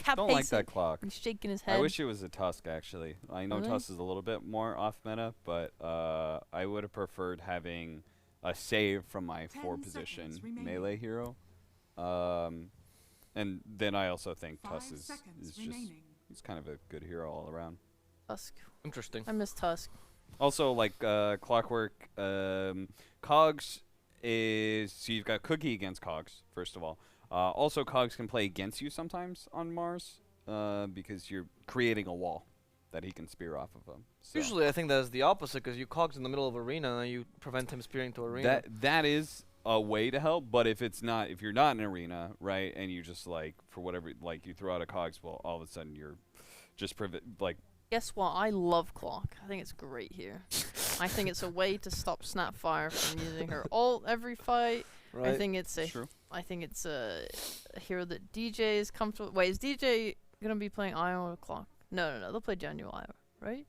cat Don't pacing. like that clock. He's shaking his head. I wish it was a Tusk, actually. I know Really? Tusk is a little bit more off meta, but I would have preferred having a save from my 4-position melee hero. And then I also think Tusk is just, he's kind of a good hero all around. Tusk. Interesting. I miss Tusk. Also, like Clockwork, Cogs is, so you've got Cookie against Cogs, first of all. Also, Cogs can play against you sometimes on Mars because you're creating a wall that he can spear off of him. So Usually I think that's the opposite, because you Cogs in the middle of arena and you prevent him spearing to arena. that is a way to help, but if you're not in arena, right, and you just like, for whatever, like you throw out a Cogs, well, all of a sudden you're just like. Guess what? I love Clock. I think it's great here. I think it's a way to stop Snapfire from using her ult every fight. Right. I think it's a True. I think it's a hero that DJ is comfortable. Wait, is DJ gonna be playing Io or Clock? No. They'll play Daniel Io, right?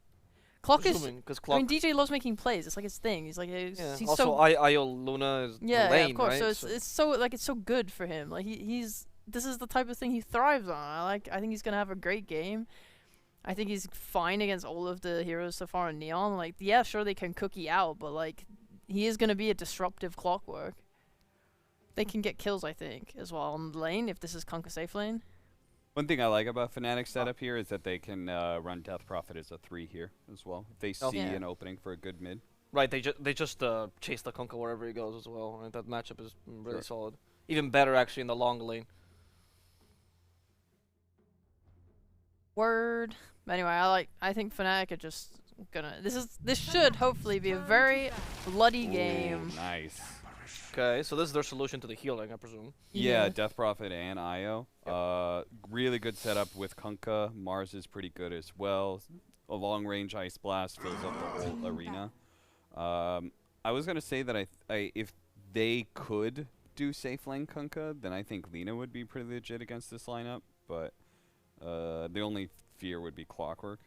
Clock Presuming, is. 'cause Clock. I mean, DJ loves making plays. It's like his thing. He's like, he's also, so. Io Luna is the lane, of course. right? So it's so like it's so good for him. Like he's this is the type of thing he thrives on. I think he's gonna have a great game. I think he's fine against all of the heroes so far in Neon. Like, yeah, sure they can cookie out, but like he is gonna be a disruptive Clockwork. They can get kills, I think, as well on the lane if this is Kunkka safe lane. One thing I like about Fnatic's setup here is that they can run Death Prophet as a 3 here as well. If they see Yeah. an opening for a good mid. Right, they just chase the Kunkka wherever he goes as well. Right? That matchup is really Sure. solid. Even better actually in the long lane. Word. Anyway, I think Fnatic are just gonna. This should hopefully be a very bloody game. Ooh, nice. Okay, so this is their solution to the healing, I presume. Yeah, Death Prophet and Io. Really good setup with Kunkka. Mars is pretty good as well. A long range Ice Blast fills up the whole arena. I was gonna say that if they could do safe lane Kunkka, then I think Lina would be pretty legit against this lineup. But the only fear would be Clockwork.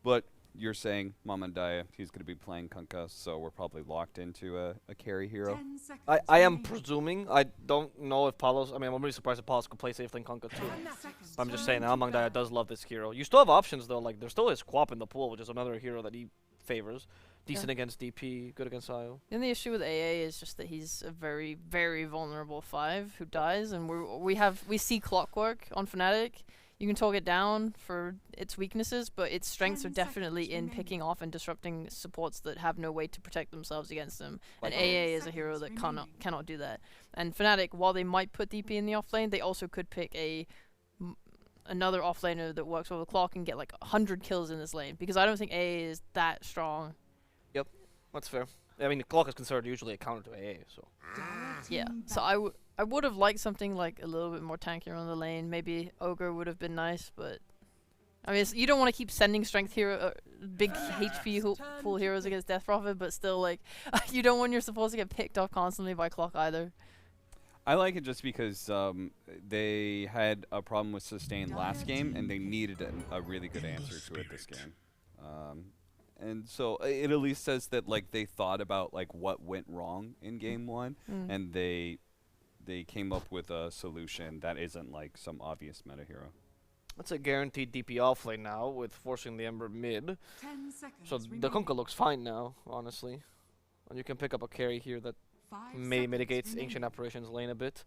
But you're saying Mamandaya, he's going to be playing Kunkka, so we're probably locked into a carry hero. I am presuming. I don't know if Palos. I mean, I'm really surprised if Palos could play safe lane Kunkka too. But I'm just saying, Amangdaya does love this hero. You still have options though. Like there still is Quap in the pool, which is another hero that he favors. Decent against DP, good against IO. And the issue with AA is just that he's a very, very vulnerable 5 who dies, and we see Clockwork on Fnatic. You can talk it down for its weaknesses, but its strengths are definitely in picking off and disrupting supports that have no way to protect themselves against them. And AA is a hero that cannot do that. And Fnatic, while they might put DP in the offlane, they also could pick another offlaner that works with the clock and get like 100 kills in this lane, because I don't think AA is that strong. Yep, that's fair. I mean, the clock is considered usually a counter to AA, so. Yeah, so I would have liked something like a little bit more tankier on the lane. Maybe Ogre would have been nice, but I mean, you don't want to keep sending strength hero, big HP full heroes against Death Prophet, but still, like, you don't want your supports to get picked off constantly by Clock either. I like it just because they had a problem with sustain last game, and they needed a really good answer to it this game. And so it at least says that like they thought about like what went wrong in game 1, and they came up with a solution that isn't like some obvious meta hero. That's a guaranteed DP offlane now with forcing the Ember mid. So the Kunkka looks fine now, honestly. And you can pick up a carry here that maybe mitigates Ancient Apparition's lane a bit.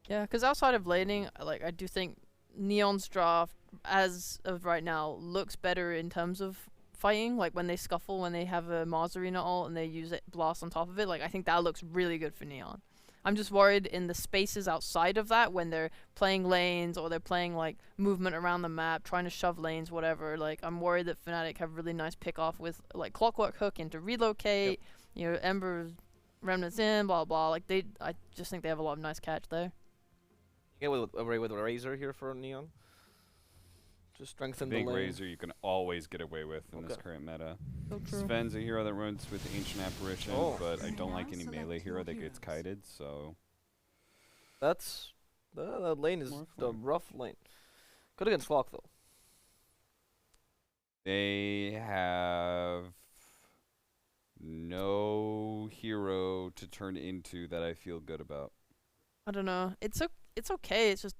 Yeah, because outside of laning, like I do think Neon's draft, as of right now, looks better in terms of fighting. Like when they scuffle, when they have a Mars Arena ult and they use it blast on top of it, like I think that looks really good for Neon. I'm just worried in the spaces outside of that when they're playing lanes or they're playing like movement around the map, trying to shove lanes, whatever. Like I'm worried that Fnatic have really nice pick off with like Clockwork Hook into relocate, you know, Ember Remnants in, blah blah. Like I just think they have a lot of nice catch there. You get away with a Razor here for Neon. Just strengthen the Big lane. Razor you can always get away with in this current meta. Sven's a hero that runs with Ancient Apparition, but I don't like any melee hero that gets kited, so. That's the lane is the rough lane. Good against Flock though. They have no hero to turn into that I feel good about. I don't know. It's okay. It's just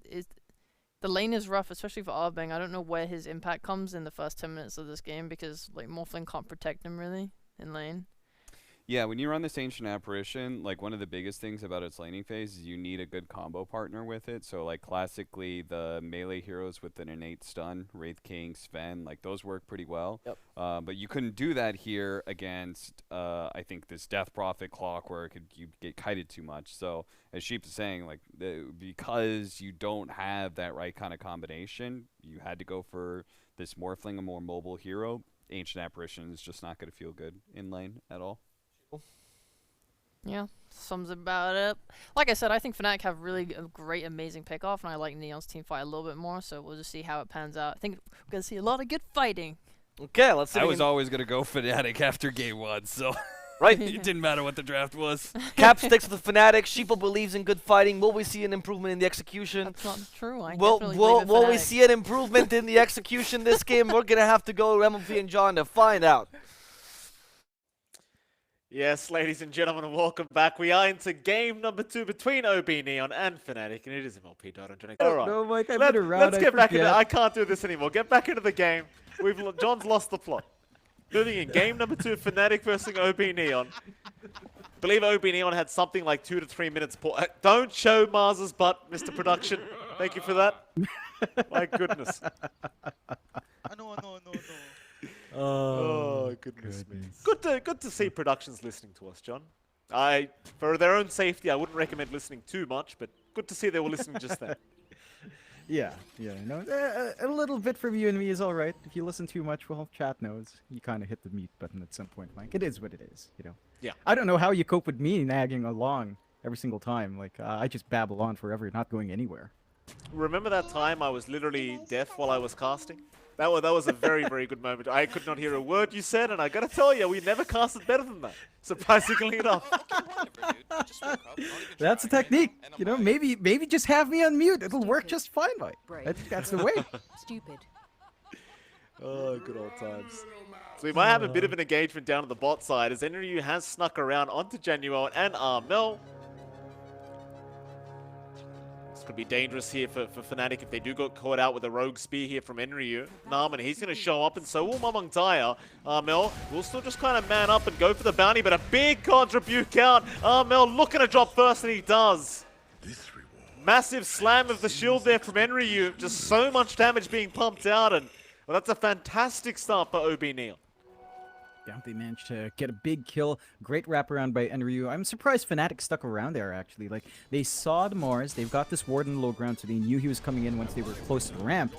the lane is rough, especially for Arbang. I don't know where his impact comes in the first 10 minutes of this game because like Morphling can't protect him really in lane. Yeah, when you run this Ancient Apparition, like one of the biggest things about its laning phase is you need a good combo partner with it. So like classically the melee heroes with an innate stun, Wraith King, Sven, like those work pretty well. Yep. But you couldn't do that here against I think this Death Prophet Clockwork. You get kited too much. So as Sheep is saying, like because you don't have that right kind of combination, you had to go for this Morphling, a more mobile hero. Ancient Apparition is just not going to feel good in lane at all. Yeah, sums about it. Like I said, I think Fnatic have really a great, amazing pickoff, and I like Neon's team fight a little bit more, so we'll just see how it pans out. I think we're going to see a lot of good fighting. Okay, let's see. I was always going to go Fnatic after game 1, so right. it didn't matter what the draft was. Cap sticks with the Fnatic. Sheeple believes in good fighting. Will we see an improvement in the execution? That's not true. I Will definitely believe in we Fnatic. see an improvement in the execution this game? We're going to have to go MLP and John to find out. Yes, ladies and gentlemen, welcome back. We are into game number 2 between OB.Neon and Fnatic, and it is MLP.John. All right, No, Mike, I've been around. let's get back into. I can't do this anymore. Get back into the game. John's lost the plot. Moving in game number 2, Fnatic versus OB.Neon. Believe OB.Neon had something like 2 to 3 minutes. Don't show Mars's butt, Mr. Production. Thank you for that. My goodness. No. Oh, goodness me. Good to see productions listening to us, John. For their own safety, I wouldn't recommend listening too much, but good to see they were listening just then. Yeah, no, a little bit from you and me is all right. If you listen too much, well, chat knows. You kind of hit the mute button at some point, Mike. It is what it is, you know. Yeah. I don't know how you cope with me nagging along every single time. Like, I just babble on forever, not going anywhere. Remember that time I was literally deaf while I was casting? That was a very, very good moment. I could not hear a word you said, and I gotta tell you, we never casted better than that. Surprisingly enough. That's a technique, you know. Maybe just have me on mute. It'll work just fine, Mike. That's the way. Stupid. Oh, good old times. So we might have a bit of an engagement down on the bot side as Enryu has snuck around onto Genuine and Armel. This could be dangerous here for Fnatic if they do get caught out with a rogue spear here from Enryu. Narman, he's going to show up, and so will Mamang Daya. Armel will still just kind of man up and go for the bounty, but a big contribute out. Armel looking to drop first, and he does. Massive slam of the shield there from Enryu. Just so much damage being pumped out, and well, that's a fantastic start for OB.Neon. Yeah, they managed to get a big kill. Great wraparound by Enryu. I'm surprised Fnatic stuck around there, actually. Like, they saw the Mars, they've got this ward in the low ground, so they knew he was coming in once they were close to the ramp,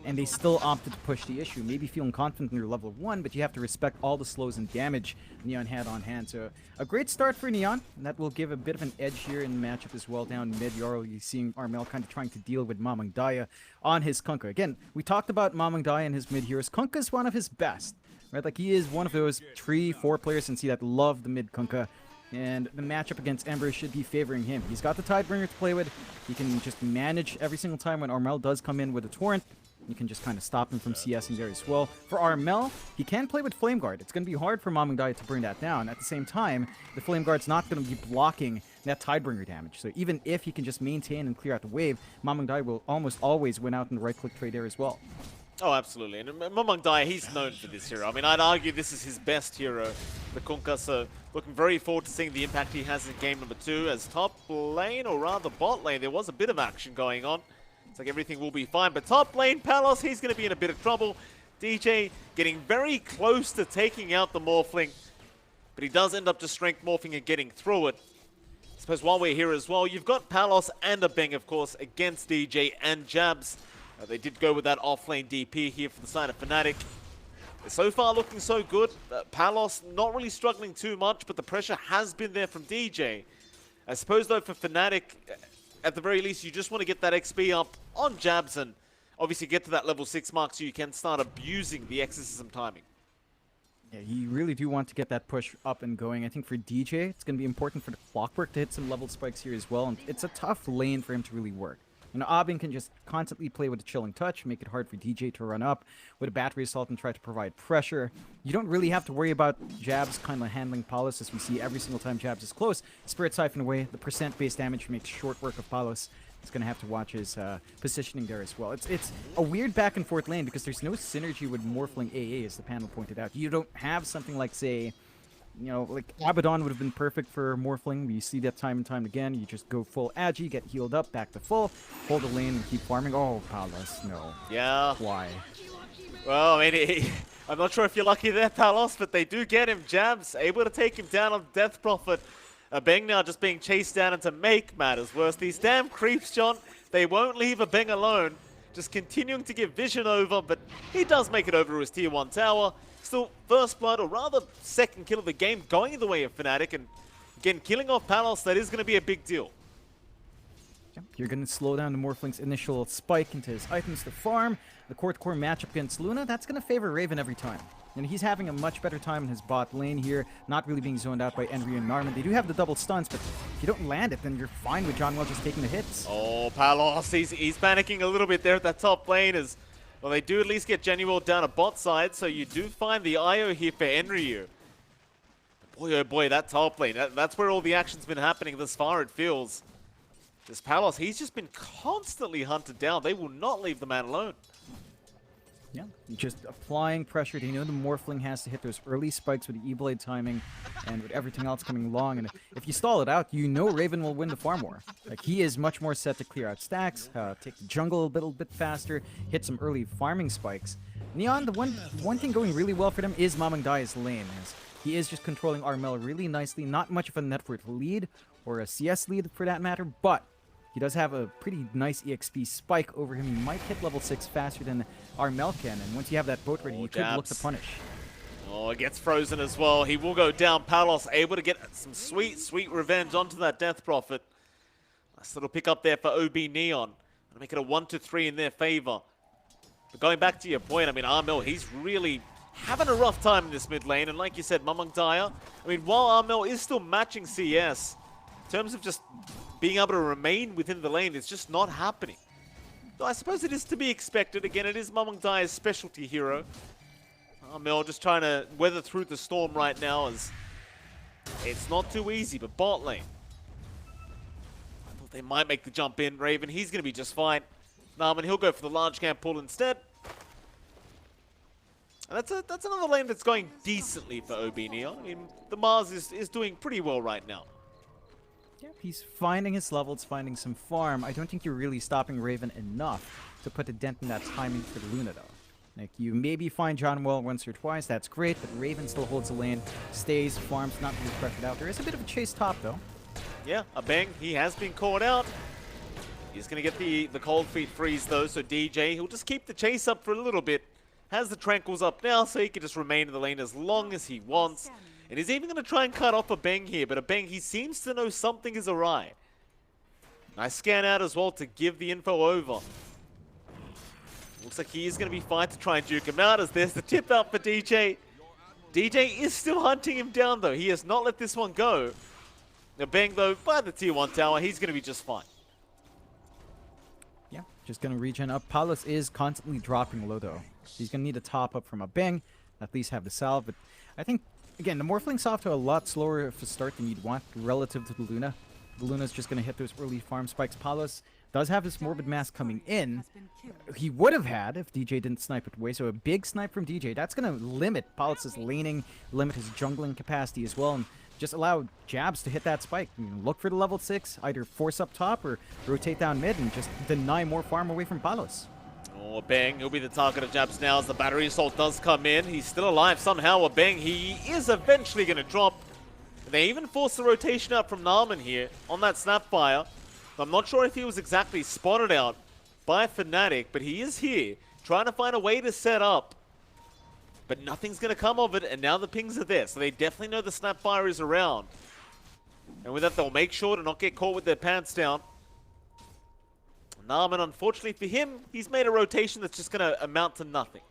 and they still opted to push the issue. Maybe feeling confident in their level 1, but you have to respect all the slows and damage Neon had on hand. So, a great start for Neon, and that will give a bit of an edge here in the matchup as well. Down mid, you're seeing Armel kind of trying to deal with Mamang Daya on his Kunkka. Again, we talked about Mamang Daya and his mid heroes. Kunkka is one of his best. Right, like he is one of those 3-4 players in C that love the mid Kunkka, and the matchup against Ember should be favoring him. He's got the Tidebringer to play with. He can just manage every single time when Armel does come in with a Torrent. You can just kind of stop him from CSing there as well. For Armel, he can play with Flame Guard. It's going to be hard for Mamang Daya to burn that down. At the same time, the Flame Guard's not going to be blocking that Tidebringer damage. So even if he can just maintain and clear out the wave, Mamang Daya will almost always win out in the right-click trade there as well. Oh, absolutely. And Mamang Daya, he's known for this hero. I mean, I'd argue this is his best hero, the Kunkka, so looking very forward to seeing the impact he has in game number 2. As top lane, or rather bot lane, there was a bit of action going on. It's like everything will be fine, but top lane, Palos, he's going to be in a bit of trouble. DJ getting very close to taking out the Morphling, but he does end up just strength morphing and getting through it. I suppose while we're here as well, you've got Palos and a Beng, of course, against DJ and Jabs. They did go with that offlane DP here for the side of Fnatic. So far looking so good. Palos not really struggling too much, but the pressure has been there from DJ. I suppose though for Fnatic, at the very least you just want to get that XP up on Jabs and obviously get to that level 6 mark so you can start abusing the exorcism timing. Yeah, you really do want to get that push up and going. I think for DJ, it's going to be important for the Clockwork to hit some level spikes here as well, and it's a tough lane for him to really work. You know, Abin can just constantly play with a chilling touch, make it hard for DJ to run up with a battery assault and try to provide pressure. You don't really have to worry about Jabs kind of handling Palos, as we see every single time Jabs is close. Spirit Siphon away, the percent base damage makes short work of Palos. is going to have to watch his positioning there as well. It's a weird back and forth lane because there's no synergy with Morphling AA, as the panel pointed out. You don't have something like, say, you know, like Abaddon would have been perfect for Morphling. You see that time and time again. You just go full Agi, get healed up, back to full, hold the lane and keep farming. Oh, Palos, no. Yeah. Why? Well, I mean, I'm not sure if you're lucky there, Palos, but they do get him. Jabs able to take him down on Death Prophet. Beng now just being chased down, and to make matters worse, these damn creeps, John, they won't leave a Beng alone. Just continuing to give vision over, but he does make it over to his tier 1 tower. Still first blood, or rather second kill of the game, going the way of Fnatic, and again, killing off Palos, that is going to be a big deal. Yep, you're going to slow down the Morphling's initial spike into his items to farm. The core-to-core matchup against Luna, that's going to favor Raven every time. And he's having a much better time in his bot lane here, not really being zoned out by Enryu and Narman. They do have the double stuns, but if you don't land it, then you're fine with Johnwell just taking the hits. Oh, Palos, he's panicking a little bit there at that top lane as, well, they do at least get Genuel down a bot side, so you do find the IO here for Enryu. Boy, oh boy, that top lane, that's where all the action's been happening thus far, it feels. This Palos, he's just been constantly hunted down. They will not leave the man alone. Yeah, just applying pressure. They know the Morphling has to hit those early spikes with the E-Blade timing and with everything else coming along. And if you stall it out, you know Raven will win the farm war. Like, he is much more set to clear out stacks, take the jungle a little bit faster, hit some early farming spikes. Neon, the one thing going really well for them is Mamang Dai's lane, as he is just controlling Armel really nicely. Not much of a net worth lead, or a CS lead for that matter, but he does have a pretty nice EXP spike over him. He might hit level 6 faster than Armel can, and once you have that boat ready, you could look to punish. Oh, it gets frozen as well. He will go down. Palos able to get some sweet, sweet revenge onto that Death Prophet. Nice little pick up there for OB.Neon. Gonna make it a 1-3 in their favor. But going back to your point, I mean, Armel, he's really having a rough time in this mid lane, and like you said, Mamang Daya, I mean, while Armel is still matching CS, in terms of just being able to remain within the lane, it's just not happening. So I suppose it is to be expected. Again, it is Mamang Daya's specialty hero. Armel just trying to weather through the storm right now, as it's not too easy, but bot lane. I thought they might make the jump in. Raven, he's going to be just fine. Narman, he'll go for the large camp pull instead. And that's another lane that's going decently for OB.Neon. I mean, the Mars is doing pretty well right now. Yeah, he's finding his levels, finding some farm. I don't think you're really stopping Raven enough to put a dent in that timing for the Luna, though. Like, you maybe find Johnwell once or twice, that's great, but Raven still holds the lane, stays, farms, not really pressured out. There is a bit of a chase top, though. Yeah, a Beng, he has been caught out. He's going to get the cold feet freeze, though, so DJ, he'll just keep the chase up for a little bit. Has the Tranquils up now, so he can just remain in the lane as long as he wants. And he's even going to try and cut off a Beng here, but a Beng, he seems to know something is awry. Nice scan out as well to give the info over. Looks like he is going to be fine to try and duke him out, as there's the tip out for DJ. DJ is still hunting him down, though. He has not let this one go. Now Beng, though, by the tier 1 tower, he's going to be just fine. Yeah, just going to regen up. Palos is constantly dropping low, though. He's going to need a top up from a Beng, at least have the salve, but I think, again, the Morphling's off to a lot slower of a start than you'd want relative to the Luna. The Luna's just going to hit those early farm spikes. Palos does have his Morbid Mask coming in. He would have had if DJ didn't snipe it away, so a big snipe from DJ. That's going to limit Palos' laning, limit his jungling capacity as well, and just allow Jabs to hit that spike. You know, look for the level 6, either force up top or rotate down mid and just deny more farm away from Palos. Oh, Beng, he'll be the target of Jabs now as the battery assault does come in. He's still alive somehow. A Beng, he is eventually going to drop. They even force the rotation out from Narman here on that Snapfire. I'm not sure if he was exactly spotted out by Fnatic, but he is here trying to find a way to set up. But nothing's going to come of it, and now the pings are there, so they definitely know the Snapfire is around. And with that, they'll make sure to not get caught with their pants down. Narman, unfortunately for him, he's made a rotation that's just going to amount to nothing.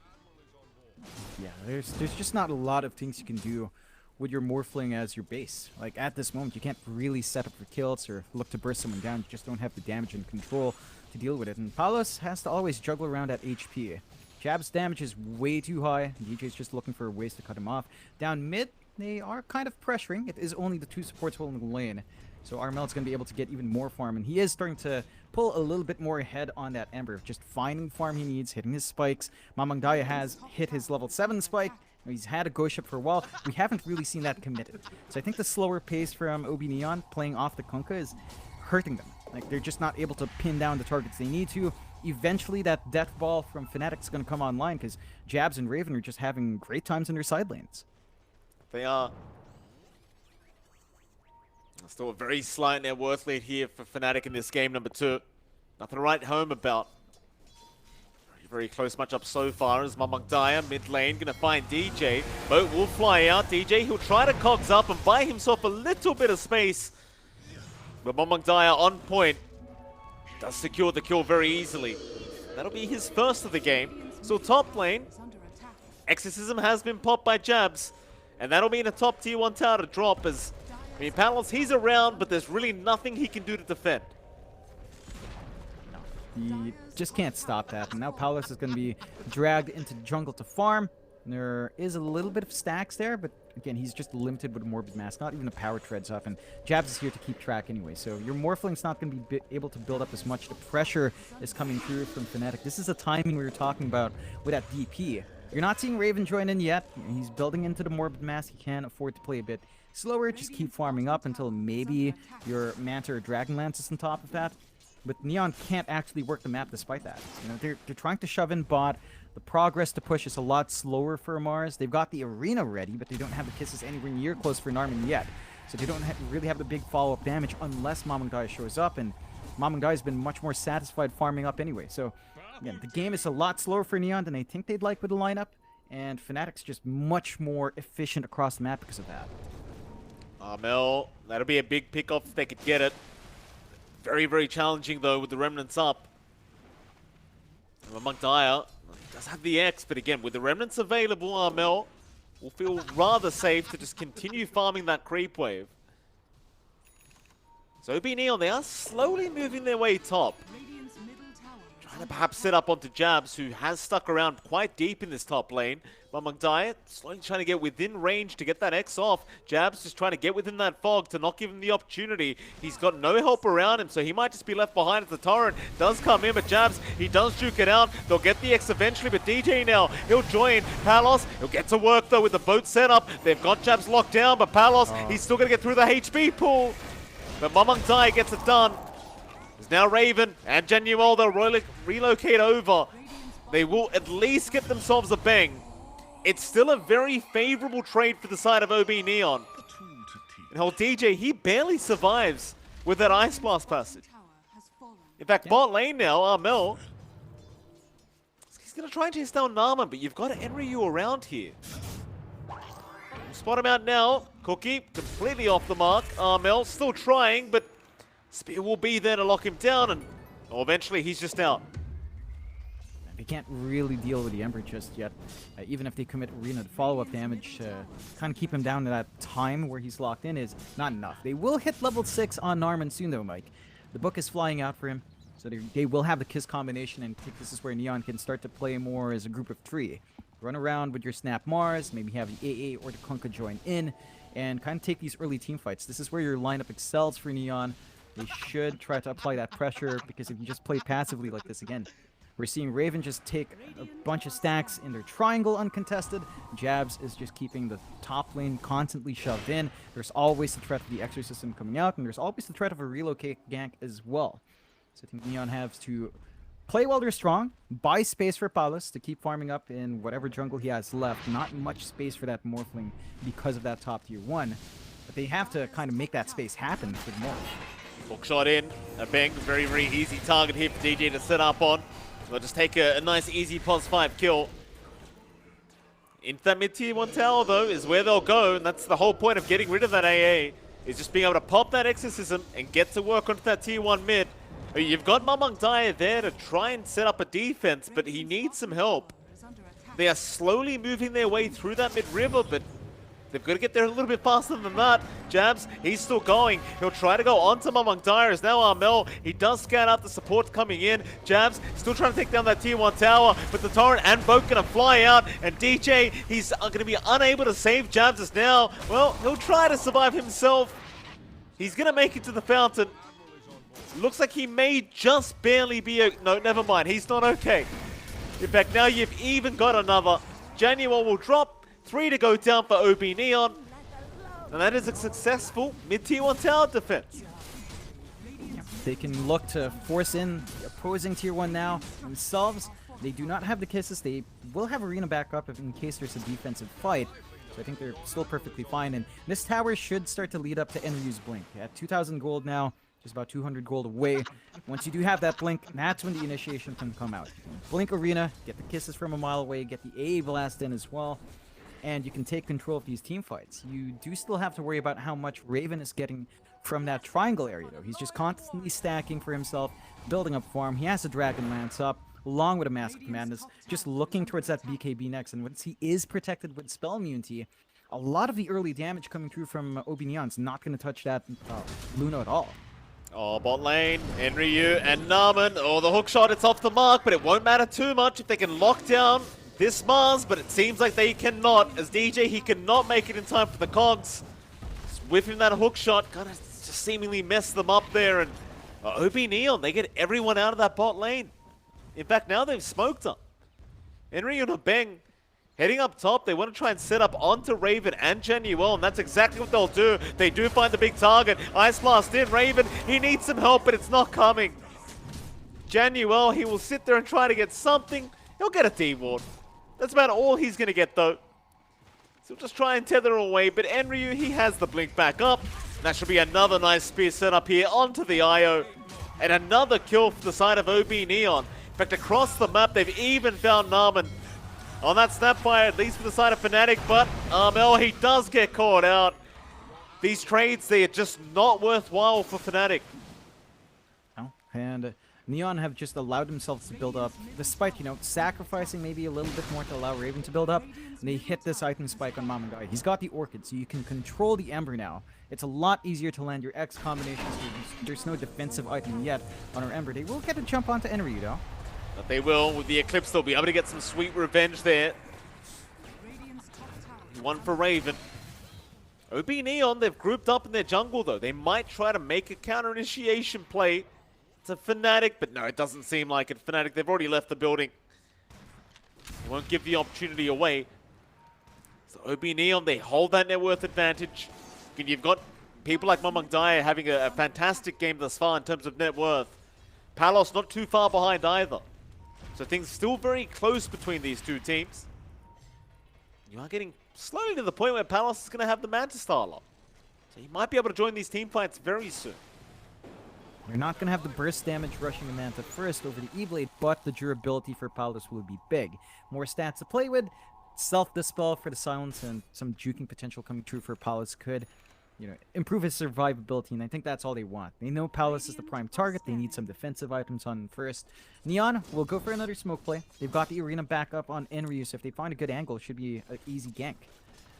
Yeah, there's just not a lot of things you can do with your Morphling as your base. Like, at this moment, you can't really set up for kills or look to burst someone down. You just don't have the damage and control to deal with it. And Palos has to always juggle around at HP. Jab's damage is way too high. DJ's just looking for ways to cut him off. Down mid, they are kind of pressuring. It is only the 2 supports holding the lane. So Armel's going to be able to get even more farm, and he is starting to pull a little bit more ahead on that Ember of just finding the farm he needs, hitting his spikes. Mamangdaya has hit his level 7 spike. He's had a ghost ship for a while. We haven't really seen that committed. So I think the slower pace from OB.Neon playing off the Kunkka is hurting them. Like, they're just not able to pin down the targets they need to. Eventually, that death ball from Fnatic is going to come online because Jabs and Raven are just having great times in their side lanes. They are. Still a very slight net worth lead here for Fnatic in this game, number 2. Nothing to write home about. Very close matchup so far as Mamangdaya mid lane gonna find DJ. Boat will fly out. DJ, he'll try to cogs up and buy himself a little bit of space. But Mamangdaya on point does secure the kill very easily. That'll be his first of the game. So top lane, Exorcism has been popped by Jabs. And that'll mean a top tier 1 tower to drop as, I mean, Palos, he's around, but there's really nothing he can do to defend. He just can't stop that. And now Paulus is going to be dragged into jungle to farm. There is a little bit of stacks there, but again, he's just limited with a Morbid Mask. Not even a power treads up, and Jabs is here to keep track anyway. So your Morphling's not going to be able to build up as much. The pressure is coming through from Fnatic. This is the timing we were talking about with that DP. You're not seeing Raven join in yet. He's building into the Morbid Mask. He can afford to play a bit slower. Just keep farming up until maybe your Manta or Dragonlance is on top of that. But Neon can't actually work the map despite that. You know, they're trying to shove in bot. The progress to push is a lot slower for Mars. They've got the arena ready, but they don't have the kisses anywhere near close for Narman yet. So they don't really have the big follow-up damage unless Mamangdaya shows up, and Mamangdaya's been much more satisfied farming up anyway. So, again, the game is a lot slower for Neon than I think they'd like with the lineup, and Fnatic's just much more efficient across the map because of that. Mel, that'll be a big pick-off if they could get it. Very, very challenging, though, with the Remnants up. Mamangdaya does have the X, but again, with the Remnants available, Armel will feel rather safe to just continue farming that creep wave. So OB.Neon, they are slowly moving their way top. Trying to perhaps set up onto Jabs, who has stuck around quite deep in this top lane. Mamangdaya slowly trying to get within range to get that X off. Jabs just trying to get within that fog to not give him the opportunity. He's got no help around him, so he might just be left behind as the torrent does come in, but Jabs, he does juke it out. They'll get the X eventually, but DJ now, he'll join. Palos, he'll get to work though with the boat setup. They've got Jabs locked down, but Palos, he's still going to get through the HB pool. But Mamangdaya gets it done. There's now Raven and Genuel, they'll relocate over. They will at least get themselves a bang. It's still a very favorable trade for the side of OB.Neon. And whole DJ, he barely survives with that Ice Blast passage. In fact, bot lane now, Armel, he's going to try and chase down Nama, but you've got Enryu around here. Spot him out now. Cookie, completely off the mark. Armel still trying, but Spear will be there to lock him down, and eventually he's just out. They can't really deal with the Ember just yet. Even if they commit arena, the follow-up damage, kind of keep him down to that time where he's locked in is not enough. They will hit level 6 on Narman soon though, Mike. The book is flying out for him, so they will have the Kiss combination, and I think this is where Neon can start to play more as a group of 3. Run around with your Snap Mars, maybe have the AA or the Kunkka join in, and kind of take these early team fights. This is where your lineup excels for Neon. They should try to apply that pressure, because if you just play passively like this again, we're seeing Raven just take a bunch of stacks in their triangle uncontested. Jabs is just keeping the top lane constantly shoved in. There's always the threat of the Exorcism coming out, and there's always the threat of a relocate gank as well. So I think Neon has to play while they're strong, buy space for Palos to keep farming up in whatever jungle he has left. Not much space for that Morphling because of that top tier 1. But they have to kind of make that space happen for the Morph. Hook shot in. A bang. Very, very easy target here for DJ to set up on. They'll just take a nice, easy +5 kill. Into that mid-tier 1 tower, though, is where they'll go, and that's the whole point of getting rid of that AA, is just being able to pop that Exorcism and get to work onto that tier 1 mid. You've got Mamangdaya there to try and set up a defense, but he needs some help. They are slowly moving their way through that mid-river, but they've got to get there a little bit faster than that. Jabs, he's still going. He'll try to go onto Mamangdaya as now Armel. He does scout out the support coming in. Jabs still trying to take down that tier 1 tower, but the torrent and boat going to fly out. And DJ, he's going to be unable to save Jabs as now. Well, he'll try to survive himself. He's going to make it to the fountain. Looks like he may just barely be no, never mind. He's not okay. In fact, now you've even got another. January will drop. 3 to go down for OB.Neon. And that is a successful mid-tier 1 tower defense. They can look to force in the opposing tier 1 now themselves. They do not have the kisses. They will have arena backup if in case there's a defensive fight. So I think they're still perfectly fine. And this tower should start to lead up to Enryu's Blink. At 2,000 gold now, just about 200 gold away. Once you do have that Blink, that's when the initiation can come out. Blink arena, get the kisses from a mile away, get the A blast in as well. And you can take control of these team fights. You do still have to worry about how much Raven is getting from that triangle area, though. He's just constantly stacking for himself, building up farm. He has a Dragon Lance up, along with a Mask of Madness, just looking towards that BKB next. And once he is protected with spell immunity, a lot of the early damage coming through from OB.Neon's not going to touch that Luna at all. Oh, bot lane, Enryu and Naman. Oh, the hook shot, it's off the mark, but it won't matter too much if they can lock down this Mars, but it seems like they cannot. As DJ, he cannot make it in time for the cogs. Just whiffing that hook shot, kind of just seemingly mess them up there. And OB.Neon, they get everyone out of that bot lane. In fact, now they've smoked up. Enryu and Beng heading up top. They want to try and set up onto Raven and Genuel, and that's exactly what they'll do. They do find the big target. Ice Blast in. Raven, he needs some help, but it's not coming. Genuel, he will sit there and try to get something. He'll get a D-Ward. That's about all he's going to get, though. So he'll just try and tether away, but Enryu, he has the blink back up. That should be another nice spear set up here onto the IO. And another kill for the side of OB.Neon. In fact, across the map, they've even found Naman on that Snapfire, at least for the side of Fnatic, but Armel, he does get caught out. These trades, they are just not worthwhile for Fnatic. Oh, and Neon have just allowed themselves to build up, despite, you know, sacrificing maybe a little bit more to allow Raven to build up. And they hit this item spike on Mamandai. He's got the Orchid, so you can control the Ember now. It's a lot easier to land your X combinations. There's no defensive item yet on our Ember. They will get a jump onto Enryu, though. But they will. With the Eclipse, they'll be able to get some sweet revenge there. One for Raven. OB.Neon, they've grouped up in their jungle, though. They might try to make a counter-initiation play to Fnatic, but no, it doesn't seem like it. Fnatic, they've already left the building. They won't give the opportunity away. So OB.Neon, they hold that net worth advantage. And you've got people like Mamandai having a fantastic game thus far in terms of net worth. Palos not too far behind either. So things still very close between these two teams. You are getting slowly to the point where Palos is going to have the Mantis style up. So he might be able to join these team fights very soon. You're not going to have the burst damage rushing the Manta first over the E-Blade, but the durability for Palos will be big. More stats to play with, self-dispel for the silence, and some juking potential coming true for Palos could, you know, improve his survivability, and I think that's all they want. They know Palos is the prime target. They need some defensive items on first. Neon will go for another smoke play. They've got the arena back up on Enryu, so if they find a good angle, it should be an easy gank.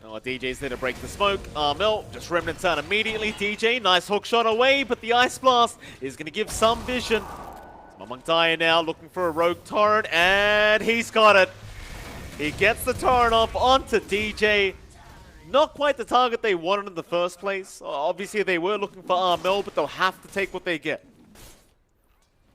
Oh, DJ's there to break the smoke. Armel just remnants out immediately. DJ, nice hook shot away, but the Ice Blast is going to give some vision. Mamandai now looking for a rogue torrent, and he's got it. He gets the torrent off onto DJ. Not quite the target they wanted in the first place. Obviously, they were looking for Armel, but they'll have to take what they get.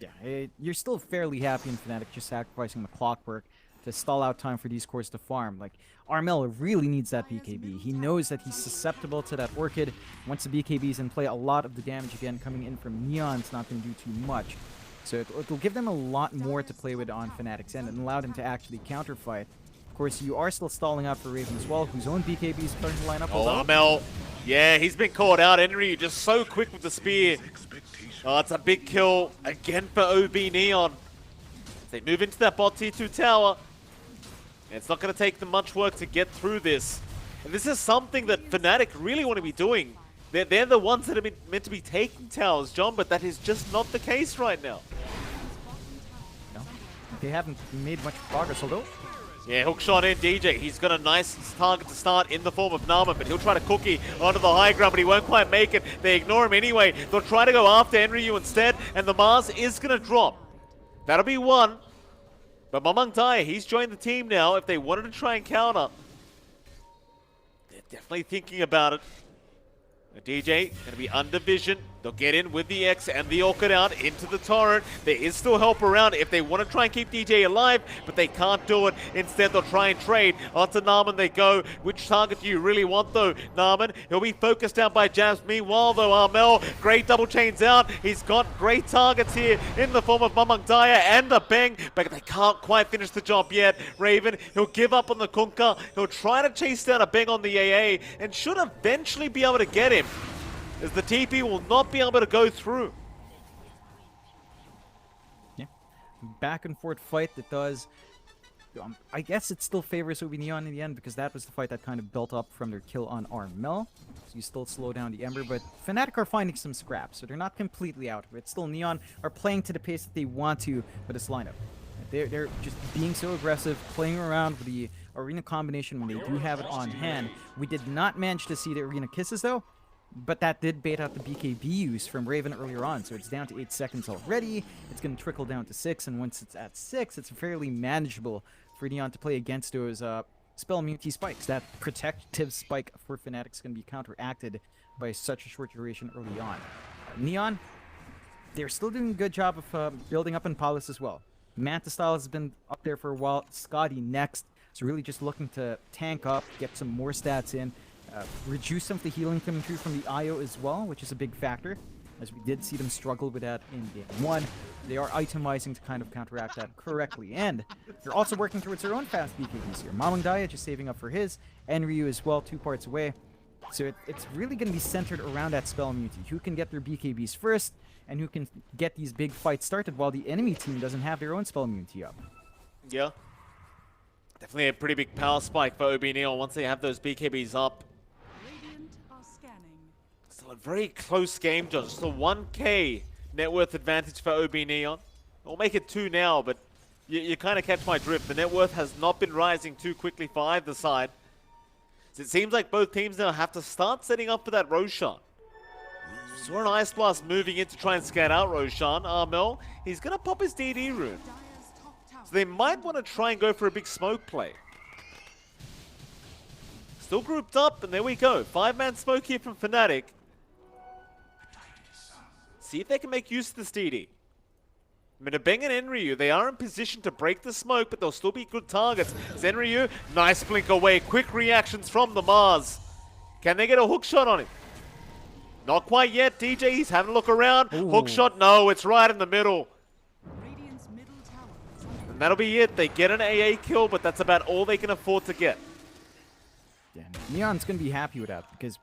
Yeah, you're still fairly happy in Fnatic just sacrificing the clockwork to stall out time for these cores to farm. Like, Armel really needs that BKB. He knows that he's susceptible to that Orchid. Once the BKB's in play, a lot of the damage again coming in from Neon's not going to do too much. So it'll give them a lot more to play with on Fnatic's end and allow them to actually counterfight. Of course, you are still stalling out for Raven as well, whose own BKB is starting to line up. Oh, Armel. Yeah, he's been caught out. Enryu just so quick with the spear. Oh, it's a big kill again for OB.Neon. They move into that bot T2 tower. It's not going to take them much work to get through this. And this is something that Fnatic really want to be doing. They're the ones that are meant to be taking towers, John, but that is just not the case right now. No, they haven't made much progress, although. Yeah, hookshot in DJ. He's got a nice target to start in the form of Naman, but he'll try to cookie onto the high ground, but he won't quite make it. They ignore him anyway. They'll try to go after Enryu instead, and the Mars is going to drop. That'll be one. But Mamandai, he's joined the team now. If they wanted to try and counter, they're definitely thinking about it. DJ going to be under vision. They'll get in with the X and the Orchid out into the torrent. There is still help around if they want to try and keep DJ alive, but they can't do it. Instead, they'll try and trade. Onto Narman they go. Which target do you really want, though? Narman, he'll be focused out by Jabs. Meanwhile, though, Armel, great double chains out. He's got great targets here in the form of Mamang Daya and the Beng, but they can't quite finish the job yet. Raven, he'll give up on the Kunkka. He'll try to chase down a Beng on the AA and should eventually be able to get him, as the TP will not be able to go through. Yeah, back and forth fight that does. I guess it still favors OB.Neon in the end because that was the fight that kind of built up from their kill on Armel. So you still slow down the Ember, but Fnatic are finding some scraps, so they're not completely out of it. Still, Neon are playing to the pace that they want to with this lineup. They're just being so aggressive, playing around with the arena combination when they do have it on hand. We did not manage to see the arena kisses though, but that did bait out the BKB use from Raven earlier on, so it's down to 8 seconds already. It's going to trickle down to 6, and once it's at 6, it's fairly manageable for Neon to play against those spell immunity spikes. That protective spike for Fnatic is going to be counteracted by such a short duration early on. Neon, they're still doing a good job of building up in Palace as well. Manta Style has been up there for a while. Scotty next. So really just looking to tank up, get some more stats in, reduce some of the healing coming through from the IO as well, which is a big factor, as we did see them struggle with that in Game 1. They are itemizing to kind of counteract that correctly, and they're also working towards their own fast BKBs here. Mamang Daya just saving up for his, and Ryu as well, 2 parts away. So it's really going to be centered around that spell immunity. Who can get their BKBs first, and who can get these big fights started while the enemy team doesn't have their own spell immunity up. Yeah. Definitely a pretty big power spike for OB.Neon once they have those BKBs up. Still a very close game, John. Just a 1k net worth advantage for OB.Neon. We'll make it 2 now, but you kind of catch my drift. The net worth has not been rising too quickly for either side. So it seems like both teams now have to start setting up for that Roshan. Saw an Ice Blast moving in to try and scout out Roshan. Armel, he's going to pop his DD rune. So they might want to try and go for a big smoke play. Still grouped up, and there we go. 5-man smoke here from Fnatic. See if they can make use of this DD. I mean, Beng and Enryu, they are in position to break the smoke, but they'll still be good targets. Enryu, nice blink away. Quick reactions from the Mars. Can they get a hook shot on him? Not quite yet. DJ, he's having a look around. Ooh. Hook shot, no, it's right in the middle. And that'll be it. They get an AA kill, but that's about all they can afford to get. Yeah, Neon's going to be happy with that, because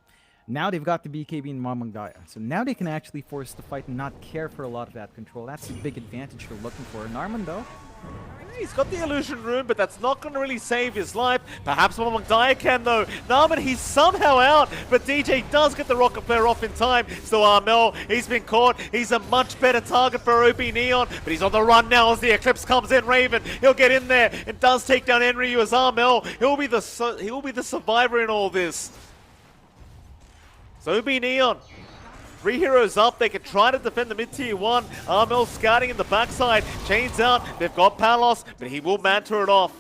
now they've got the BKB and Mamang Daya. So now they can actually force the fight and not care for a lot of that control. That's the big advantage they're looking for. Narman, though, he's got the illusion rune, but that's not going to really save his life. Perhaps Mamang Daya can, though. Narman, he's somehow out, but DJ does get the rocket flare off in time. So Armel, he's been caught. He's a much better target for OB.Neon, but he's on the run now as the Eclipse comes in. Raven, he'll get in there and does take down Enryu as Armel. He'll be the survivor in all this. So OB.Neon, 3 heroes up, they can try to defend the mid-tier 1. Armel scouting in the backside, chains out, they've got Palos, but he will Manta it off.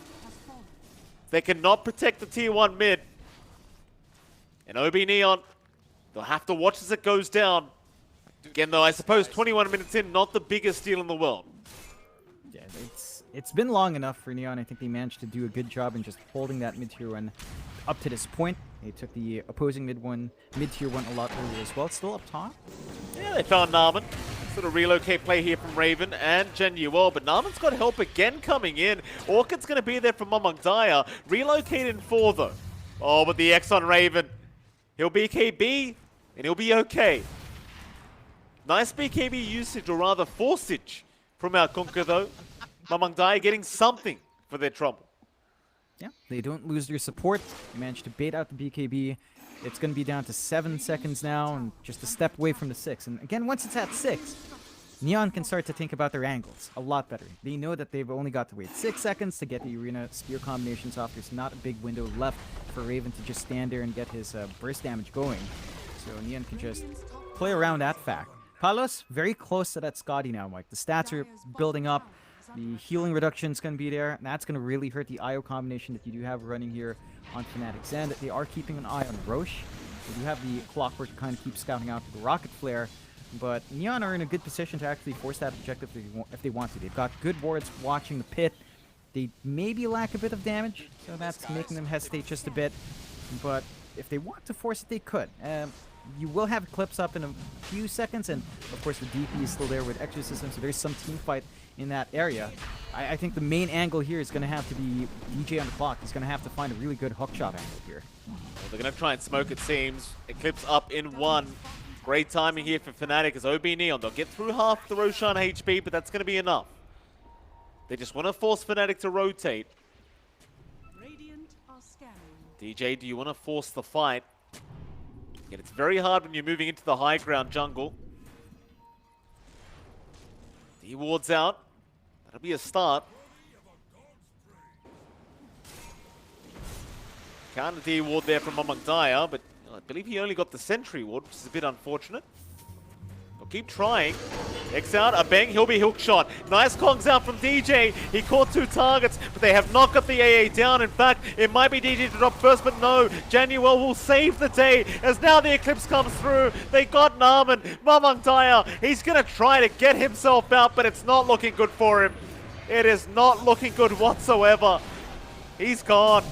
They cannot protect the tier 1 mid. And OB.Neon, they'll have to watch as it goes down. Again though, I suppose 21 minutes in, not the biggest deal in the world. Yeah, it's been long enough for Neon. I think they managed to do a good job in just holding that mid-tier 1 up to this point. They took the opposing mid-tier 1 a lot earlier as well. It's still up top. Yeah, they found Narman. Sort of relocate play here from Raven and Genuel, but Narman's got help again coming in. Orchid's going to be there from Mamang Daya. Relocate in 4 though. Oh, but the X on Raven. He'll BKB and he'll be okay. Nice BKB usage, or rather forceage from our Kunkka though. Mamang Daya getting something for their trouble. Yeah, they don't lose their support. They managed to bait out the BKB. It's going to be down to 7 seconds now, and just a step away from the 6. And again, once it's at 6, Neon can start to think about their angles a lot better. They know that they've only got to wait 6 seconds to get the arena spear combinations off. There's not a big window left for Raven to just stand there and get his burst damage going. So Neon can just play around that fact. Palos, very close to that Scotty now, Mike. The stats are building up. The healing reduction is going to be there, and that's going to really hurt the IO combination that you do have running here on Fnatic's end. They are keeping an eye on Roche, They do have the clockwork to kind of keep scouting out the rocket flare, but Neon are in a good position to actually force that objective if they want to. They've got good wards watching the pit. They maybe lack a bit of damage, so that's making them hesitate just a bit. But if they want to force it, they could. You will have Eclipse up in a few seconds, and of course the DP is still there with Exorcism, so there's some team fight in that area. I think the main angle here is going to have to be DJ on the clock. He's going to have to find a really good hookshot angle here. Well, they're going to try and smoke, it seems. Eclipse up in 1. Great timing here for Fnatic as OB.Neon. They'll get through half the Roshan HP, but that's going to be enough. They just want to force Fnatic to rotate. DJ, do you want to force the fight? Yet it's very hard when you're moving into the high ground jungle. D wards out. That'll be a start. Counter D ward there from Amangdaya, but I believe he only got the sentry ward, which is a bit unfortunate. They'll keep trying. X out, a bang, he'll be hook shot. Nice Kongs out from DJ. He caught 2 targets, but they have not got the AA down. In fact, it might be DJ to drop first, but no. Januel will save the day as now the Eclipse comes through. They got Narman. Amangdaya, he's going to try to get himself out, but it's not looking good for him. It is not looking good whatsoever. He's gone.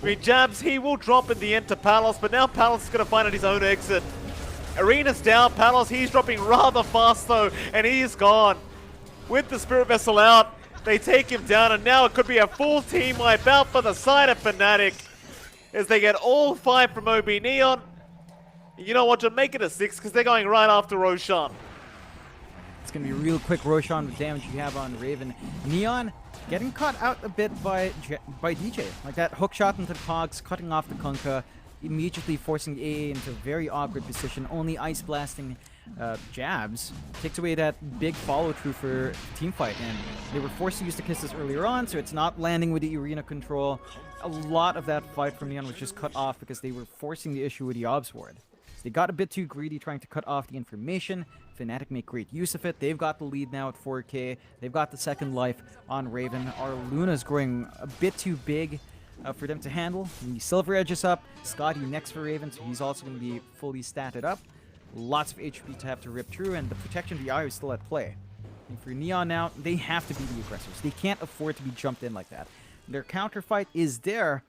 I mean, Jabs, he will drop in the end to Palos, but now Palos is going to find out his own exit. Arena's down. Palos, he's dropping rather fast though, and he is gone. With the Spirit Vessel out, they take him down, and now it could be a full team wipe out for the side of Fnatic as they get all 5 from OB.Neon. You know what, to make it a 6 because they're going right after Roshan. It's going to be a real quick Roshan with damage you have on Raven. Neon getting caught out a bit by DJ. Like that hook shot into the cogs, cutting off the Kunkka, immediately forcing the AA into a very awkward position. Only ice blasting jabs takes away that big follow through for team fight, and they were forced to use the kisses earlier on, so it's not landing with the arena control. A lot of that fight from Neon was just cut off because they were forcing the issue with the Obs Ward. They got a bit too greedy trying to cut off the information. Fnatic make great use of it. They've got the lead now at 4K. They've got the second life on Raven. Our Luna's growing a bit too big for them to handle. And the Silver Edge is up. Scotty next for Raven, so he's also going to be fully statted up. Lots of HP to have to rip through, and the protection of the Eye is still at play. And for Neon now, they have to be the aggressors. They can't afford to be jumped in like that. Their counter fight is there,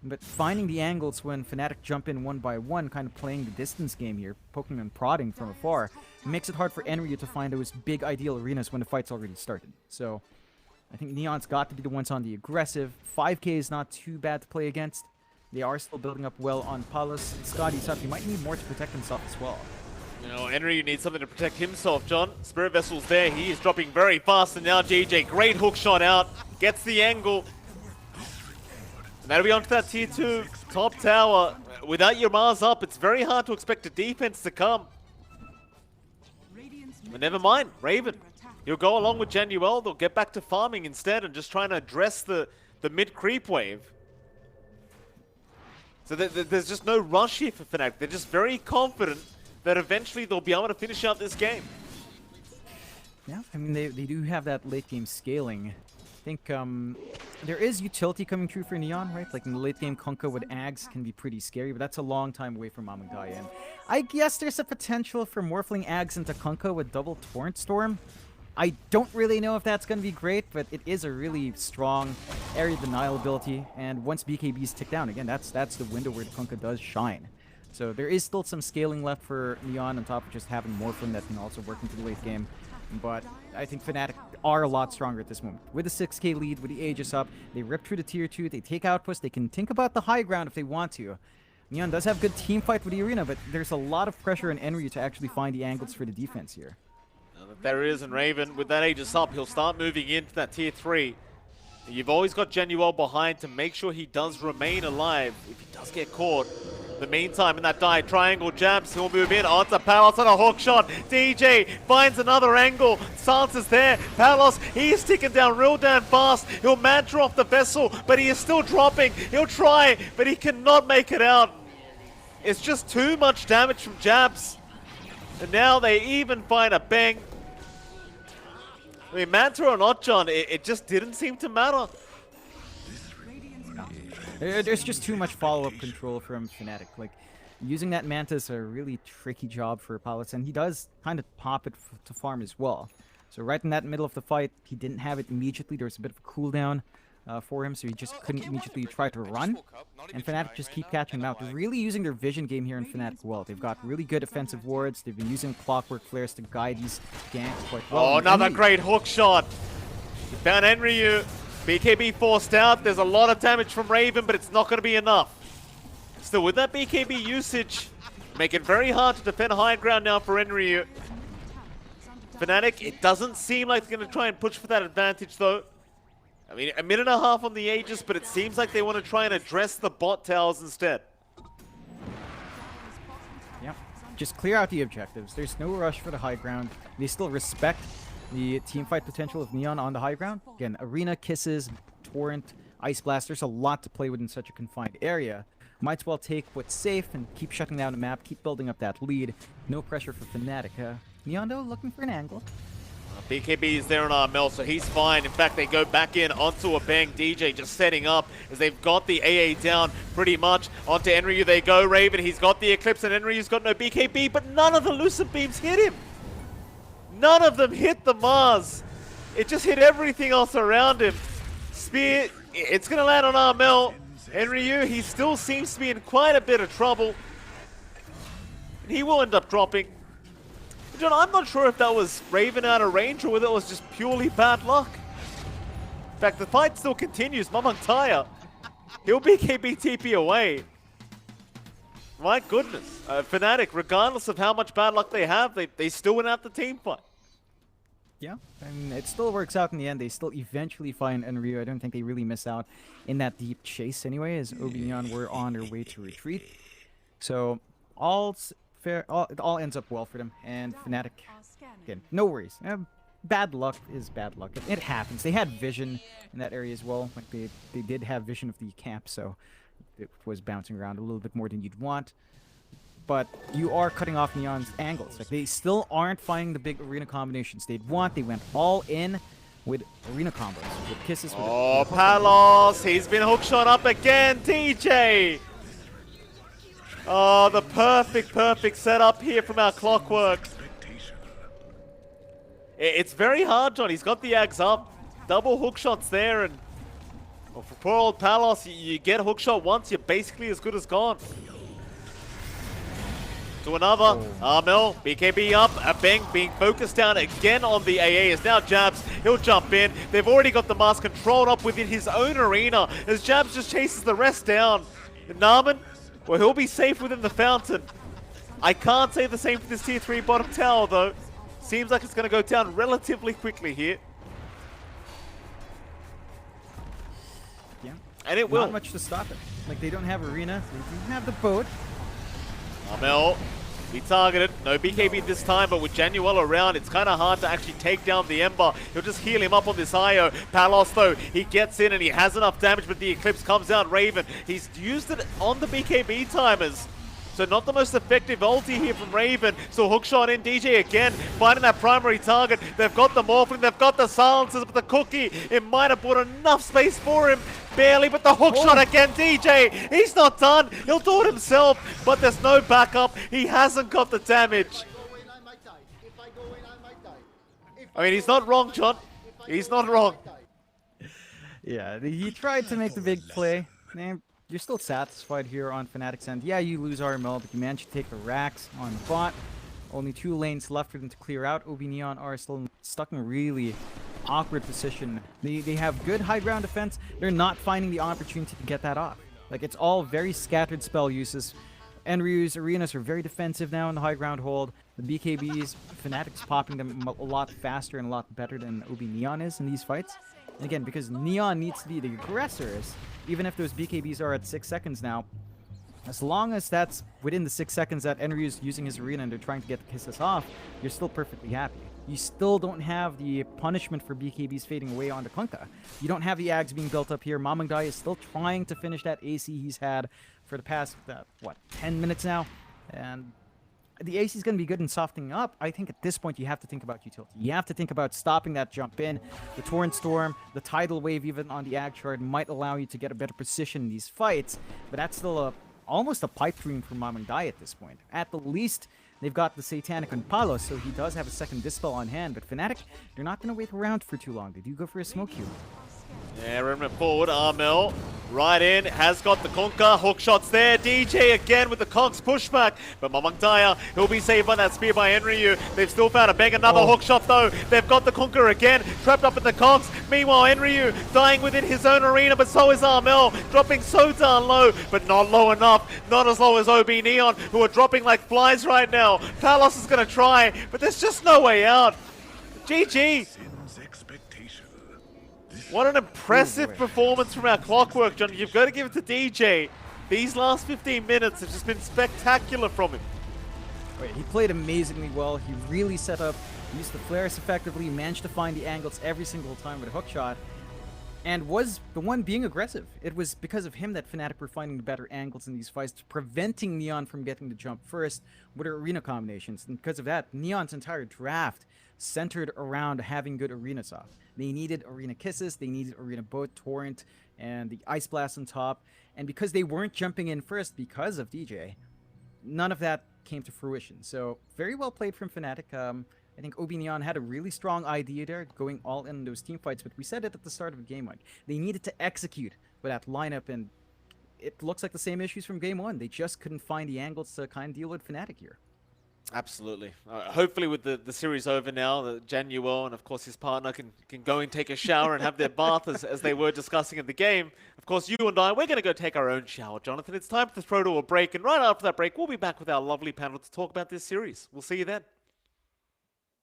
but finding the angles when Fnatic jump in one by one, kind of playing the distance game here, poking and prodding from afar, makes it hard for Enryu to find those big ideal arenas when the fight's already started. So I think Neon's got to be the ones on the aggressive. 5K is not too bad to play against. They are still building up well on Palos. Scotty's up. He might need more to protect himself as well. You know, Enryu needs something to protect himself, John. Spirit Vessel's there. He is dropping very fast, and now GJ, great hook shot out. Gets the angle. And that'll be onto that tier 2 top tower. Without your Mars up, it's very hard to expect a defense to come. But never mind, Raven. He'll go along with Januel. They'll get back to farming instead and just trying to address the mid creep wave. So there's just no rush here for Fnatic. They're just very confident that eventually they'll be able to finish out this game. Yeah, I mean, they do have that late game scaling. I think there is utility coming through for Neon, right? Like in the late game, Kunkka with Ags can be pretty scary, but that's a long time away from Amangdaya. And I guess there's a potential for morphling Ags into Kunkka with double Torrent Storm. I don't really know if that's going to be great, but it is a really strong area denial ability. And once BKBs tick down, again, that's the window where the Kunkka does shine. So there is still some scaling left for Neon on top of just having Morphling that can also work into the late game. But I think Fnatic are a lot stronger at this moment. With the 6K lead, with the Aegis up, they rip through the tier 2, they take outposts, they can think about the high ground if they want to. Neon does have good team fight with the arena, but there's a lot of pressure on Enryu to actually find the angles for the defense here. There is, and Raven, with that Aegis up, he'll start moving into that tier 3. You've always got Januel behind to make sure he does remain alive if he does get caught. In the meantime, in that die triangle jabs, he'll move in onto Palos on a hook shot. DJ finds another angle. Sans is there. Palos, he's ticking down real damn fast. He'll mantra off the vessel, but he is still dropping. He'll try, but he cannot make it out. It's just too much damage from jabs. And now they even find a bang. I mean, Mantra or not, John, it just didn't seem to matter. There's just too much follow-up control from Fnatic. Like, using that Manta is a really tricky job for Palos, and he does kind of pop it to farm as well. So right in that middle of the fight, he didn't have it immediately. There was a bit of a cooldown for him, so he just couldn't immediately try to run. And Fnatic just keep catching him out. They're really using their vision game here in Fnatic well. They've got really good offensive wards. They've been using clockwork flares to guide these ganks quite well. Oh, another great hook shot. Found Enryu. BKB forced out. There's a lot of damage from Raven, but it's not going to be enough. Still, with that BKB usage, make it very hard to defend high ground now for Enryu. Fnatic, it doesn't seem like they're going to try and push for that advantage, though. I mean, a minute and a half on the Aegis, but it seems like they want to try and address the bot towers instead. Yep. Just clear out the objectives. There's no rush for the high ground. They still respect the teamfight potential of Neon on the high ground. Again, Arena, Kisses, Torrent, Ice Blast. There's a lot to play with in such a confined area. Might as well take what's safe and keep shutting down the map, keep building up that lead. No pressure for Fnatic. Neon, though, looking for an angle. BKB is there on Armel, so he's fine. In fact, they go back in onto a Bang DJ, just setting up as they've got the AA down pretty much. Onto Enryu they go. Raven, he's got the Eclipse, and Enryu's got no BKB, but none of the Lucid Beams hit him. None of them hit the Mars. It just hit everything else around him. Spear, it's going to land on Armel. Enryu, he still seems to be in quite a bit of trouble. And he will end up dropping. John, I'm not sure if that was Raven out of range or whether it was just purely bad luck. In fact, the fight still continues. Mamantaya, he'll BKB TP away. My goodness. Fnatic, regardless of how much bad luck they have, they still win out the team fight. Yeah, I mean, it still works out in the end. They still eventually find Enryu. I don't think they really miss out in that deep chase anyway, as OB.Neon were on their way to retreat. So, fair, it all ends up well for them, and Fnatic, again, no worries. Bad luck is bad luck. It happens. They had vision in that area as well. Like they did have vision of the camp, so it was bouncing around a little bit more than you'd want. But you are cutting off Neon's angles. Like, they still aren't finding the big arena combinations they'd want. They went all in with arena combos, with kisses. Oh, Palos, he's been hookshot up again. DJ. Oh, the perfect setup here from our Clockwork. It's very hard, John. He's got the Ags up. Double hook shots there. And well, for poor old Palos, you get a hook shot once, you're basically as good as gone. To another. Armel, BKB up. A Bang being focused down again on the AA. Is now Jabs. He'll jump in. They've already got the Mars controlled up within his own arena as Jabs just chases the rest down. And Narman, well, he'll be safe within the fountain. I can't say the same for this tier 3 bottom tower, though. Seems like it's going to go down relatively quickly here. Yeah. And it will. Not much to stop it. Like, they don't have arena. They do have the boat. Armel, be targeted. No BKB this time, but with Januel around, it's kind of hard to actually take down the Ember. He'll just heal him up on this IO. Palos, though, he gets in and he has enough damage, but the Eclipse comes out. Raven, he's used it on the BKB timers. So not the most effective ulti here from Raven. So hookshot in, DJ again, finding that primary target. They've got the Morphling, they've got the silencers, but the Cookie, it might have bought enough space for him. Barely, but the hookshot again, DJ. He's not done. He'll do it himself, but there's no backup. He hasn't got the damage. I mean, he's not wrong, John. He's not wrong. Yeah, he tried to make the big play. Man, you're still satisfied here on Fnatic's end. Yeah, you lose RML, but you managed to take the racks on bot. Only 2 lanes left for them to clear out. OB.Neon are still stuck in a really awkward position. They have good high ground defense. They're not finding the opportunity to get that off. Like, it's all very scattered spell uses. Enryu's arenas are very defensive now in the high ground hold. The BKBs, Fnatic's popping them a lot faster and a lot better than OB.Neon is in these fights. And again, because Neon needs to be the aggressors, even if those BKBs are at 6 seconds now, as long as that's within the 6 seconds that Enryu's using his arena and they're trying to get the kisses off, you're still perfectly happy. You still don't have the punishment for BKBs fading away on the Kunkka. You don't have the Ags being built up here. Mamangdai is still trying to finish that AC he's had for the past, 10 minutes now? And the AC is going to be good in softening up. I think at this point you have to think about utility. You have to think about stopping that jump in. The Torrent Storm, the Tidal Wave even on the Ag shard might allow you to get a better position in these fights, but that's still a almost a pipe dream for Mamangdai at this point. At the least, they've got the Satanic on Palos, so he does have a second Dispel on hand, but Fnatic, they're not going to wait around for too long. They do go for a smoke cube. Yeah, Remnant forward, Armel right in, has got the Conquer, hook shots there, DJ again with the Cox pushback, but Mamangdaya, he'll be saved by that spear by Enryu. They've still found a bang, another hook shot though, they've got the Conquer again, trapped up in the Cox, meanwhile Enryu dying within his own arena, but so is Armel, dropping so darn low, but not low enough, not as low as OB.Neon, who are dropping like flies right now. Palos is going to try, but there's just no way out. GG. What an impressive performance from our Clockwork, John. You've got to give it to DJ. These last 15 minutes have just been spectacular from him. He played amazingly well. He really set up, used the flares effectively, managed to find the angles every single time with a hook shot, and was the one being aggressive. It was because of him that Fnatic were finding the better angles in these fights, preventing Neon from getting the jump first with their arena combinations. And because of that, Neon's entire draft centered around having good arenas off. They needed arena kisses, they needed arena boat, torrent, and the ice blast on top. And because they weren't jumping in first because of DJ, none of that came to fruition. So very well played from Fnatic. I think OB.Neon had a really strong idea there, going all in those team fights, but we said it at the start of the game, like, they needed to execute with that lineup, and it looks like the same issues from game one. They just couldn't find the angles to kind of deal with Fnatic here. Absolutely. Hopefully with the series over now, Januel and of course his partner can go and take a shower and have their bath as they were discussing in the game. Of course, you and I, we're going to go take our own shower, Jonathan. It's time to throw to a break, and right after that break, we'll be back with our lovely panel to talk about this series. We'll see you then.